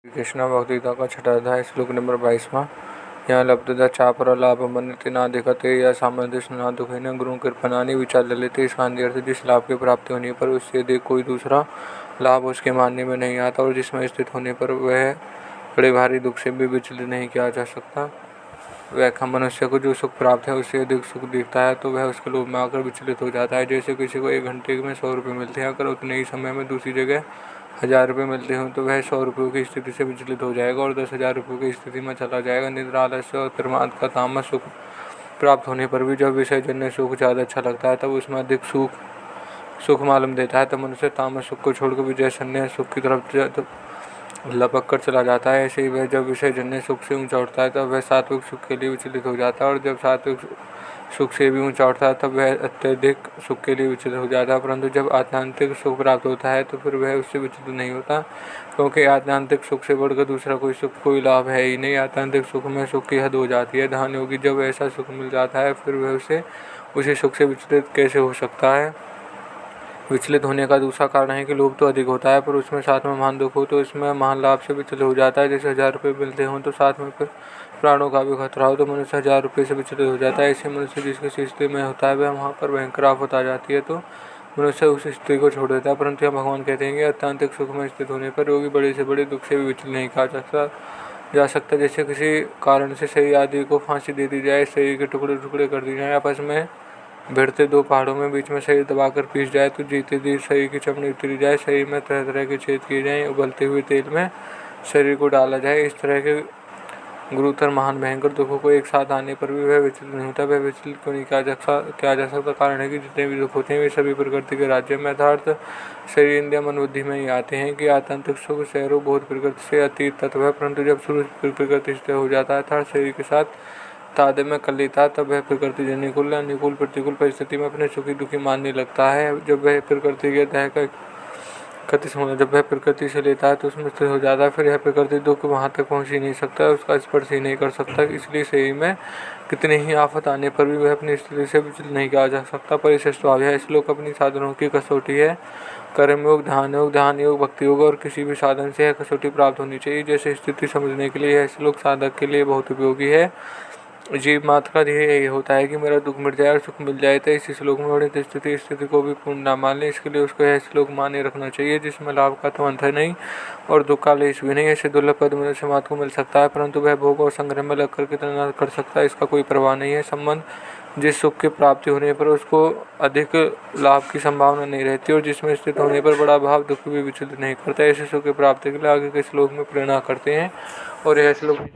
कृष्ण भगवद्गीता का छठा अध्याय श्लोक नंबर 22वां। यहाँ लब्धता चापर लाभमन्यते नाधिकते या सामंजस्य न दुखेन गुरु कृपणानि विचार ललिते। इसका अर्थ जिस लाभ की प्राप्ति होने पर उससे अधिक कोई दूसरा लाभ उसके मानने में नहीं आता और जिसमें स्थित होने पर वह बड़े भारी दुख से भी विचलित नहीं किया जा सकता। व्याख्या मनुष्य को जो सुख प्राप्त है उससे अधिक सुख दिखता है तो वह उसके लोभ में आकर विचलित हो जाता है। जैसे किसी को 1 घंटे में 100 रुपये मिलते हैं, अगर उतने ही समय में दूसरी जगह 1000 रुपये मिलते हों तो वह 100 रुपये की स्थिति से विचलित हो जाएगा और 10,000 रुपये की स्थिति में चला जाएगा। निद्रा, आलस्य और प्रमाद का तामस सुख प्राप्त होने पर भी जब विषय जन्य सुख ज़्यादा अच्छा लगता है तब उसमें अधिक सुख मालूम देता है। तब मनुष्य तामस सुख को छोड़कर विजय जन्य सुख की तरफ लपक कर चला जाता है। ऐसे ही वह जब विषय जन्य सुख से ऊंचा उठता है तब वह सात्विक सुख के लिए विचलित हो जाता है और जब सात्विक सुख से भी ऊंचा उठता है तब वह अत्यधिक सुख के लिए विचलित हो जाता है। परंतु जब आध्यात्मिक सुख प्राप्त होता है तो फिर वह उससे विचलित नहीं होता, क्योंकि आध्यात्मिक सुख से बढ़कर दूसरा कोई लाभ है ही नहीं। आध्यात्मिक सुख में सुख की हद हो जाती है। ध्यान योगी जब ऐसा सुख मिल जाता है फिर वह उसी सुख से विचलित कैसे हो सकता है। विचलित होने का दूसरा कारण है कि लोभ तो अधिक होता है पर उसमें साथ में महान दुख हो तो इसमें महान लाभ से विचलित हो जाता है। जैसे 1000 रुपये मिलते हों तो साथ में फिर प्राणों का भी खतरा हो तो मनुष्य 1000 रुपये से विचलित हो जाता है। ऐसे मनुष्य जिस किसी स्थिति में होता है वह वहाँ पर भयंकर आफत आ जाती है तो मनुष्य उस स्थिति को छोड़ देता है। परंतु यहाँ भगवान कहते हैं कि अत्यंतिक सुख में स्थित होने पर योगी बड़े से बड़े दुख से भी विचलित नहीं किया जा सकता। जैसे किसी कारण से शरीर आदि को फांसी दे दी जाए, शरीर के टुकड़े टुकड़े कर दिए जाए, आपस में भिड़ते 2 पहाड़ों में बीच में शरीर दबाकर पीस जाए तो जीते जी शरीर की चमड़ी उतरी जाए, शरीर में तरह तरह के छेद किए जाएं, उबलते हुए तेल में शरीर को डाला जाए। इस तरह के गुरुतर महान भयंकर दुखों को एक साथ आने पर भी वह विचलित नहीं होता। वह विचलित क्यों नहीं किया जा सकता? कारण है कि जितने भी दुख होते हैं वे सभी प्रकृति के राज्य में अर्थात शरीर, इंद्रिय, मन, बुद्धि में ही आते हैं। कि आत्यंतिक सुख शरीरों बहुत प्रकृति से अतीत तत्व है, परंतु जब शुरू प्रकृति से हो जाता है अर्थात शरीर के साथ तादे में कर लेता है तब वह प्रकृति जन्य अनुकूल प्रतिकूल परिस्थिति में अपने सुखी दुखी मानने लगता है। जब वह प्रकृति के तह का जब वह प्रकृति से लेता है तो उसमें स्थित हो जाता है। फिर यह प्रकृति दुख वहाँ तक पहुँच ही नहीं सकता, उसका स्पर्श ही नहीं कर सकता। इसलिए शरीर में कितनी ही आफत आने पर भी वह अपनी स्थिति से विचलित नहीं किया जा सकता। पर इस स्वभाव है श्लोक अपनी साधनों की कसौटी है। कर्मयोग, ध्यान योग, भक्ति योग और किसी भी साधन से यह कसौटी प्राप्त होनी चाहिए। जैसे स्थिति समझने के लिए यह श्लोक साधक के लिए बहुत उपयोगी है। जीव मात्र का ध्येय यही होता है कि मेरा दुख मिट जाए और सुख मिल जाए। तो इस श्लोक में वर्णित स्थिति को भी पूर्ण न मान ले, इसके लिए उसको यह श्लोक माने रखना चाहिए जिसमें लाभ का तो अंत है नहीं और दुख का लेश भी नहीं। ऐसे दुर्लभ पद मनुष्य मात्र को मिल सकता है, परंतु वह भोग और संग्रह में लगकर कितना कर सकता है इसका कोई परवाह नहीं है। संबंध जिस सुख की प्राप्ति होने पर उसको अधिक लाभ की संभावना नहीं रहती और जिसमें स्थित होने पर बड़ा भाव दुख भी विचलित नहीं करता। ऐसे सुख की प्राप्ति के लिए आगे के श्लोक में प्रेरणा करते हैं और यह श्लोक